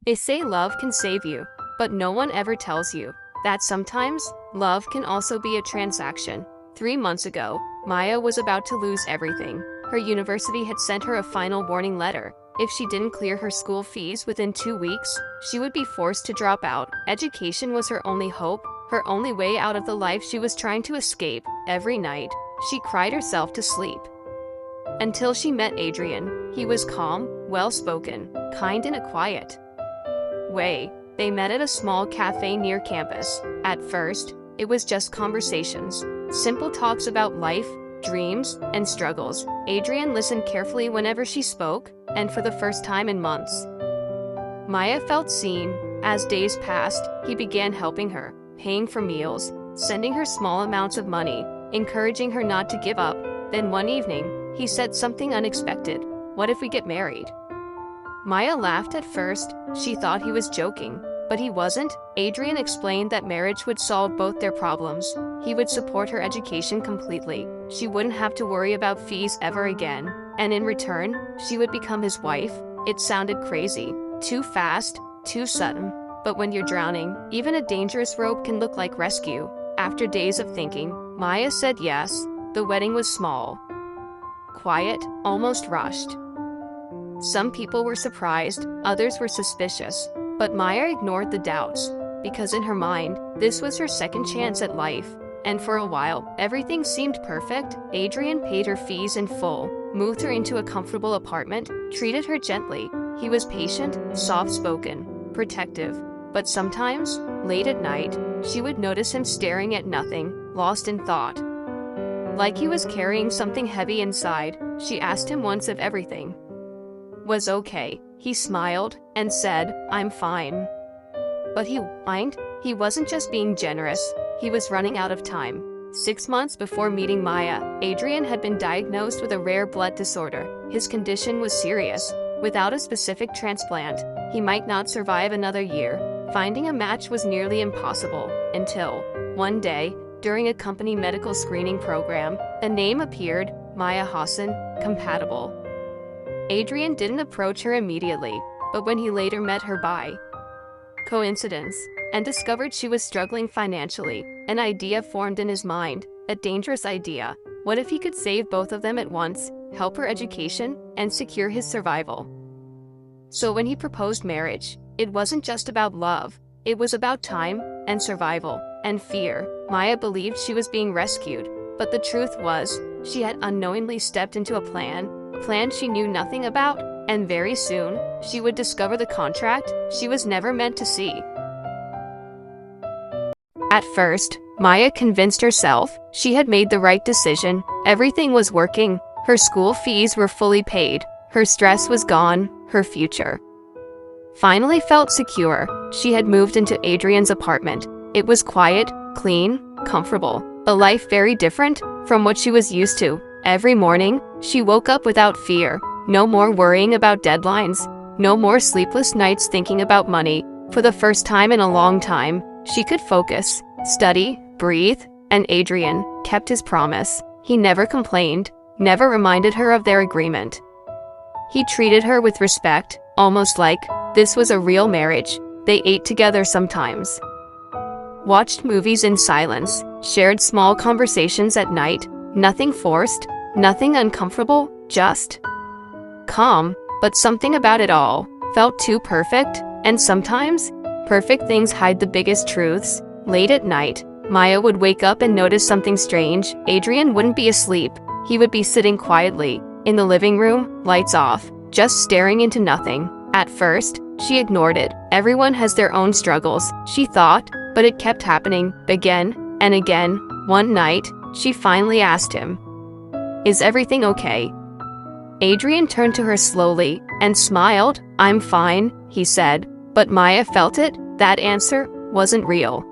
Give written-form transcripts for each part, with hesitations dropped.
They say love can save you, but no one ever tells you that sometimes love can also be a transaction. 3 months ago, Maya was about to lose everything. Her university had sent her a final warning letter. If she didn't clear her school fees within 2 weeks, she would be forced to drop out. Education was her only hope, her only way out of the life she was trying to escape. Every night, she cried herself to sleep. Until she met Adrian. He was calm, well-spoken, kind in a quiet way. They met at a small cafe near campus. At first, it was just conversations, simple talks about life, dreams, and struggles. Adrian listened carefully whenever she spoke, and for the first time in months, Maya felt seen. As days passed, he began helping her, paying for meals, sending her small amounts of money, encouraging her not to give up. Then one evening, he said something unexpected. "What if we get married?" Maya laughed at first. She thought he was joking, but he wasn't. Adrian explained that marriage would solve both their problems. He would support her education completely. She wouldn't have to worry about fees ever again. And in return, she would become his wife. It sounded crazy, too fast, too sudden. But when you're drowning, even a dangerous rope can look like rescue. After days of thinking, Maya said yes. The wedding was small, quiet, almost rushed. Some people were surprised, others were suspicious. But Maya ignored the doubts, because in her mind, this was her second chance at life. And for a while, everything seemed perfect. Adrian paid her fees in full, moved her into a comfortable apartment, treated her gently. He was patient, soft-spoken, protective. But sometimes, late at night, she would notice him staring at nothing, lost in thought. Like he was carrying something heavy inside. She asked him once if everything was okay. He smiled and said, "I'm fine." But he whined. He wasn't just being generous, he was running out of time. 6 months before meeting Maya, Adrian had been diagnosed with a rare blood disorder. His condition was serious. Without a specific transplant, he might not survive another year. Finding a match was nearly impossible, until one day, during a company medical screening program, a name appeared, Maya Hassan, compatible. Adrian didn't approach her immediately, but when he later met her by coincidence and discovered she was struggling financially, an idea formed in his mind, a dangerous idea. What if he could save both of them at once, help her education, and secure his survival? So when he proposed marriage, it wasn't just about love, it was about time, and survival, and fear. Maya believed she was being rescued, but the truth was, she had unknowingly stepped into a plan she knew nothing about, and very soon, she would discover the contract she was never meant to see. At first, Maya convinced herself she had made the right decision. Everything was working, her school fees were fully paid, her stress was gone, her future finally felt secure. She had moved into Adrian's apartment. It was quiet, clean, comfortable, a life very different from what she was used to. Every morning, she woke up without fear. No more worrying about deadlines. No more sleepless nights thinking about money. For the first time in a long time, she could focus, study, breathe, and Adrian kept his promise. He never complained, never reminded her of their agreement. He treated her with respect, almost like this was a real marriage. They ate together sometimes, watched movies in silence, shared small conversations at night. Nothing forced, nothing uncomfortable, just calm. But something about it all felt too perfect, and sometimes, perfect things hide the biggest truths. Late at night, Maya would wake up and notice something strange. Adrian wouldn't be asleep. He would be sitting quietly, in the living room, lights off, just staring into nothing. At first, she ignored it. Everyone has their own struggles, she thought, but it kept happening, again and again. One night, she finally asked him, "Is everything okay?" Adrian turned to her slowly and smiled. "I'm fine," he said. But Maya felt it. That answer wasn't real.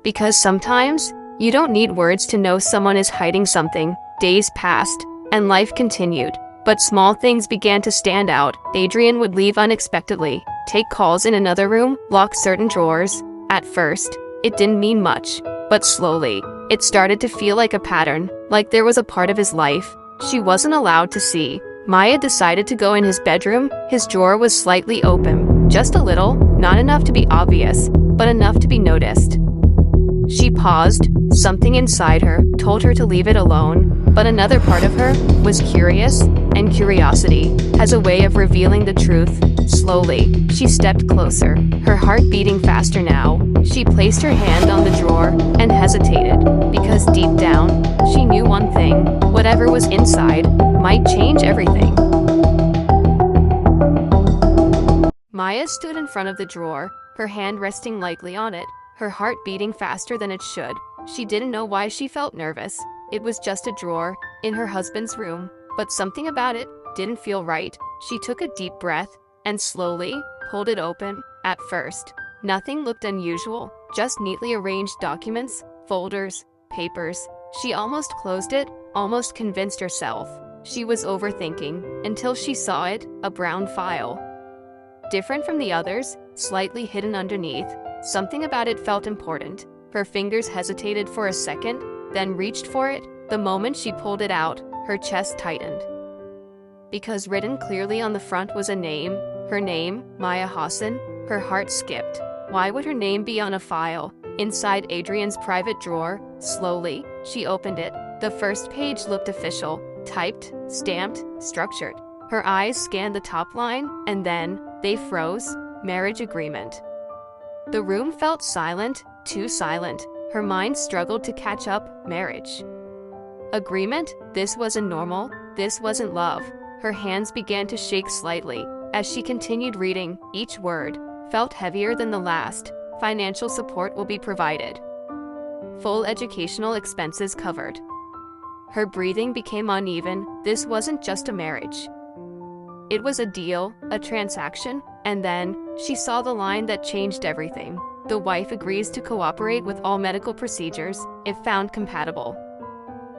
Because sometimes, you don't need words to know someone is hiding something. Days passed, and life continued. But small things began to stand out. Adrian would leave unexpectedly, take calls in another room, lock certain drawers. At first, it didn't mean much, but slowly, it started to feel like a pattern, like there was a part of his life she wasn't allowed to see. Maya decided to go in his bedroom. His drawer was slightly open, Just a little, not enough to be obvious, but enough to be noticed. She paused. Something inside her told her to leave it alone, but another part of her was curious, and curiosity has a way of revealing the truth. Slowly, she stepped closer, her heart beating faster now. She placed her hand on the drawer and hesitated, because deep down, she knew one thing: whatever was inside might change everything. Maya stood in front of the drawer, her hand resting lightly on it, her heart beating faster than it should. She didn't know why she felt nervous. It was just a drawer in her husband's room, but something about it didn't feel right. She took a deep breath and slowly pulled it open. At first, nothing looked unusual, just neatly arranged documents, folders, papers. She almost closed it, almost convinced herself she was overthinking, until she saw it, a brown file. Different from the others, slightly hidden underneath. Something about it felt important. Her fingers hesitated for a second, then reached for it. The moment she pulled it out, her chest tightened. Because written clearly on the front was a name, her name, Maya Hassan. Her heart skipped. Why would her name be on a file inside Adrian's private drawer? Slowly, she opened it. The first page looked official, typed, stamped, structured. Her eyes scanned the top line, and then they froze. Marriage agreement. The room felt silent, too silent. Her mind struggled to catch up. Marriage agreement? This wasn't normal. This wasn't love. Her hands began to shake slightly as she continued reading. Each word felt heavier than the last. Financial support will be provided. Full educational expenses covered. Her breathing became uneven. This wasn't just a marriage. It was a deal, a transaction, and then she saw the line that changed everything. The wife agrees to cooperate with all medical procedures if found compatible.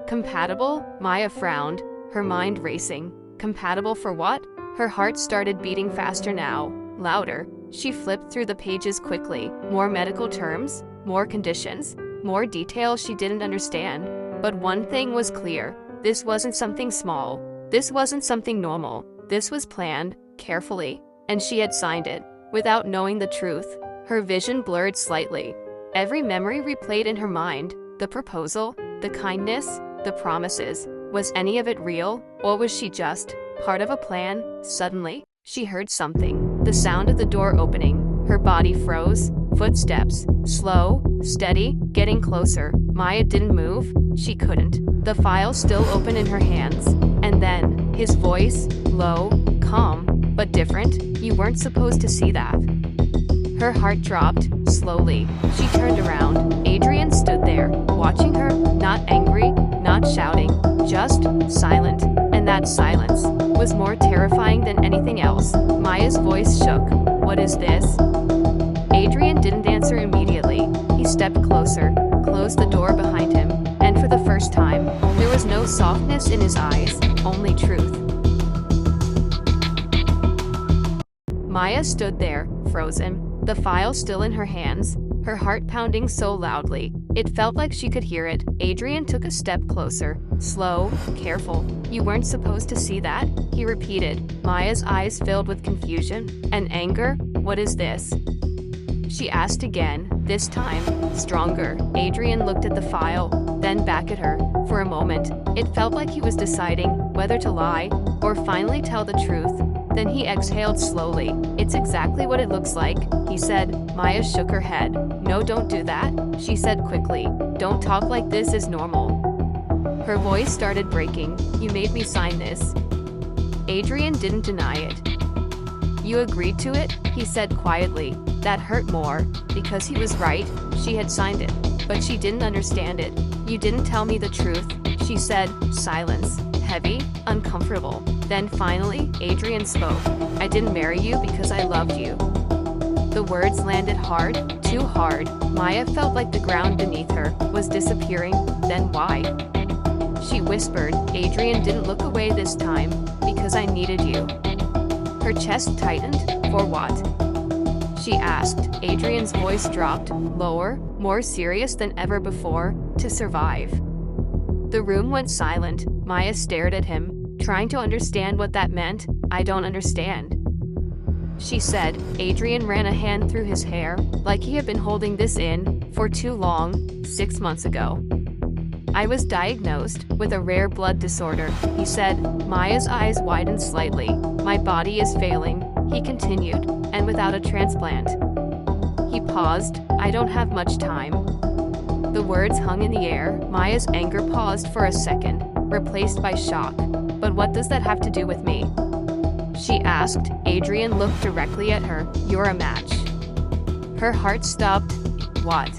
Compatible? Maya frowned, her mind racing. Compatible for what? Her heart started beating faster now, louder. She flipped through the pages quickly. More medical terms, more conditions, more details she didn't understand. But one thing was clear. This wasn't something small. This wasn't something normal. This was planned, carefully, and she had signed it, without knowing the truth. Her vision blurred slightly. Every memory replayed in her mind. The proposal, the kindness, the promises. Was any of it real, or was she just part of a plan? Suddenly, she heard something. The sound of the door opening. Her body froze. Footsteps. Slow, steady, getting closer. Maya didn't move. She couldn't. The file still open in her hands. And then, his voice, low, calm, but different. You weren't supposed to see that. Her heart dropped. Slowly, she turned around. Adrian stood there, watching her, not angry, not shouting, just silent. And that silence was more terrifying than anything else. Maya's voice shook. What is this? Adrian didn't answer immediately. He stepped closer, closed the door behind him, and for the first time, there was no softness in his eyes, only truth. Maya stood there, frozen, the file still in her hands, her heart pounding so loudly, it felt like she could hear it. Adrian took a step closer, slow, careful. You weren't supposed to see that? He repeated. Maya's eyes filled with confusion and anger. What is this? She asked again, this time, stronger. Adrian looked at the file, then back at her. For a moment, it felt like he was deciding whether to lie or finally tell the truth. Then he exhaled slowly. It's exactly what it looks like, he said. Maya shook her head. No, don't do that, she said quickly. Don't talk like this is normal. Her voice started breaking. You made me sign this. Adrian didn't deny it. You agreed to it, he said quietly. That hurt more, because he was right, she had signed it. But she didn't understand it. You didn't tell me the truth, she said. Silence. Heavy, uncomfortable. Then finally, Adrian spoke. I didn't marry you because I loved you. The words landed hard, too hard. Maya felt like the ground beneath her was disappearing. Then why? She whispered. Adrian didn't look away this time, because I needed you. Her chest tightened. For what? She asked. Adrian's voice dropped, lower, more serious than ever before. To survive. The room went silent. Maya stared at him, trying to understand what that meant. I don't understand. she said. Adrian ran a hand through his hair, like he had been holding this in for too long. 6 months ago, I was diagnosed with a rare blood disorder, he said. Maya's eyes widened slightly. My body is failing, he continued, and without a transplant. He paused. I don't have much time. The words hung in the air. Maya's anger paused for a second, replaced by shock. But what does that have to do with me? She asked. Adrian looked directly at her. You're a match. Her heart stopped. What?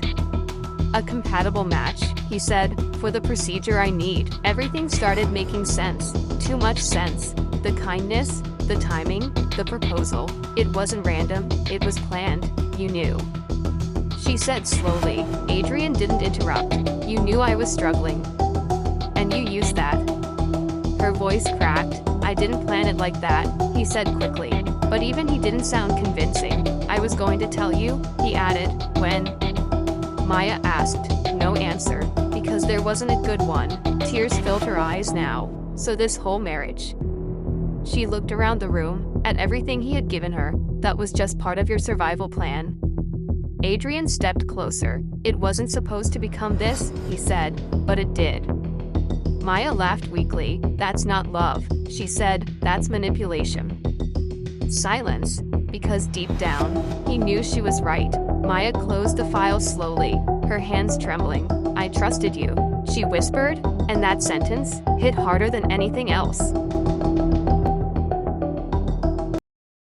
A compatible match, he said, for the procedure I need. Everything started making sense. Too much sense. The kindness, the timing, the proposal. It wasn't random, it was planned. You knew. She said slowly. Adrian didn't interrupt. You knew I was struggling. And you used that. Her voice cracked. I didn't plan it like that, he said quickly. But even he didn't sound convincing. I was going to tell you, he added. When? Maya asked. No answer, because there wasn't a good one. Tears filled her eyes now. So this whole marriage. She looked around the room, at everything he had given her. That was just part of your survival plan. Adrian stepped closer. It wasn't supposed to become this, he said, but it did. Maya laughed weakly. That's not love, she said. That's manipulation. Silence, because deep down, he knew she was right. Maya closed the file slowly, her hands trembling. I trusted you, she whispered, and that sentence hit harder than anything else.